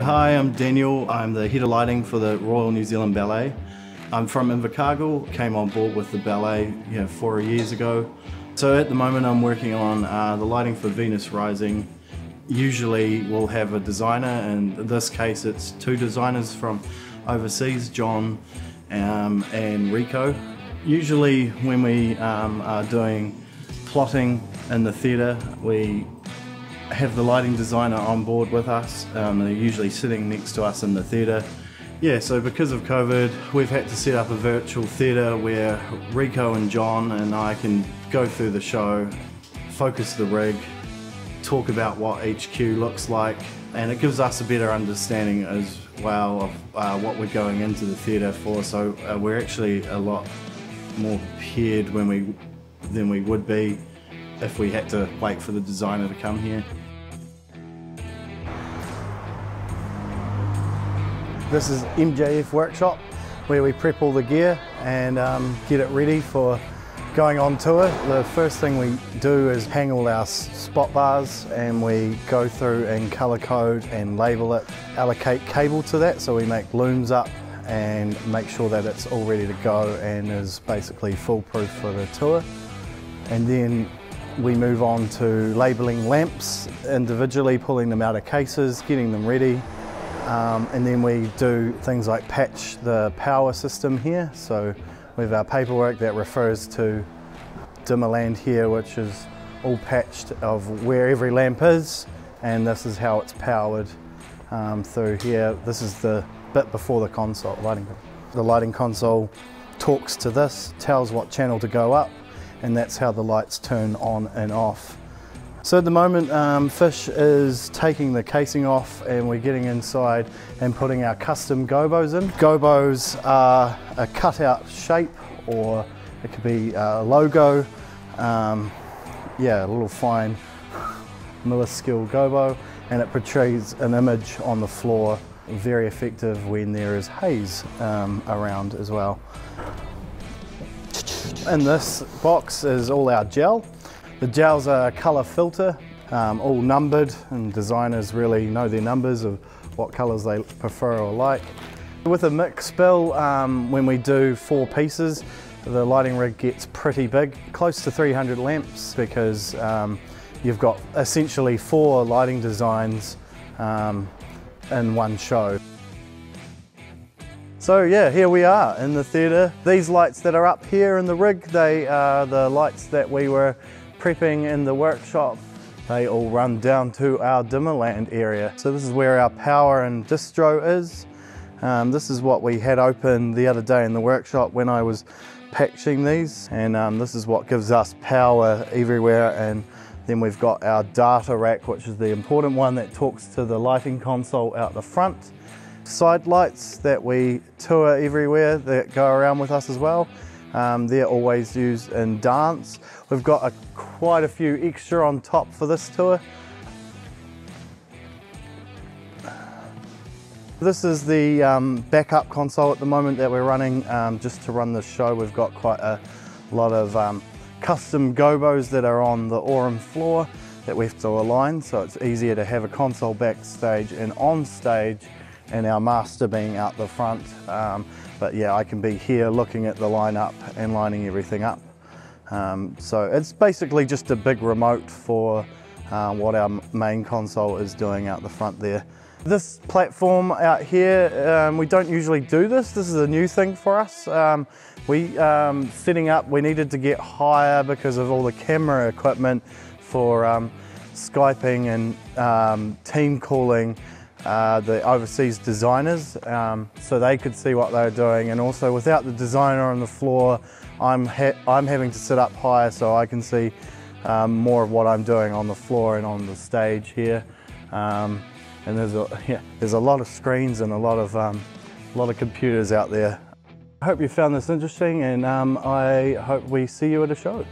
Hi, I'm Daniel. I'm the head of lighting for the Royal New Zealand Ballet. I'm from Invercargill, came on board with the ballet 4 years ago. So at the moment I'm working on the lighting for Venus Rising. Usually we'll have a designer, and in this case it's two designers from overseas, John and Rico. Usually when we are doing plotting in the theatre, we have the lighting designer on board with us. They're usually sitting next to us in the theatre. Yeah, so because of COVID, we've had to set up a virtual theatre where Rico and John and I can go through the show, focus the rig, talk about what HQ looks like, and it gives us a better understanding as well of what we're going into the theatre for. So we're actually a lot more prepared than we would be if we had to wait for the designer to come here. This is MJF Workshop, where we prep all the gear and get it ready for going on tour. The first thing we do is hang all our spot bars, and we go through and colour code and label it, allocate cable to that, so we make looms up and make sure that it's all ready to go and is basically foolproof for the tour. And then we move on to labelling lamps individually, pulling them out of cases, getting them ready. And then we do things like patch the power system here. So we have our paperwork that refers to Dimmerland here, which is all patched of where every lamp is, and this is how it's powered through here. This is the bit before the console lighting. The lighting console talks to this, tells what channel to go up, and that's how the lights turn on and off. So at the moment, Fish is taking the casing off, and we're getting inside and putting our custom gobos in. Gobos are a cutout shape, or it could be a logo. Yeah, a little fine milliscale gobo, and it portrays an image on the floor. Very effective when there is haze around as well. In this box is all our gel. The gels are a colour filter, all numbered, and designers really know their numbers of what colours they prefer or like. With a mix bill, when we do 4 pieces, the lighting rig gets pretty big, close to 300 lamps, because you've got essentially 4 lighting designs in one show. So yeah, here we are in the theatre. These lights that are up here in the rig, they are the lights that we were prepping in the workshop. They all run down to our Dimmerland area. So this is where our power and distro is. This is what we had open the other day in the workshop when I was patching these, and this is what gives us power everywhere. And then we've got our data rack, which is the important one that talks to the lighting console out the front. Side lights that we tour everywhere that go around with us as well. They're always used in dance. We've got quite a few extra on top for this tour. This is the backup console at the moment that we're running just to run the show. We've got quite a lot of custom gobos that are on the Aurum floor that we have to align, so it's easier to have a console backstage and on stage, and our master being out the front. But yeah, I can be here looking at the lineup and lining everything up. So it's basically just a big remote for what our main console is doing out the front there. This platform out here, we don't usually do this. This is a new thing for us. Setting up, we needed to get higher because of all the camera equipment for Skyping and team calling the overseas designers, so they could see what they were doing. And also, without the designer on the floor, I'm having to sit up higher so I can see more of what I'm doing on the floor and on the stage here. And there's a lot of screens and a lot of computers out there. I hope you found this interesting, and I hope we see you at a show.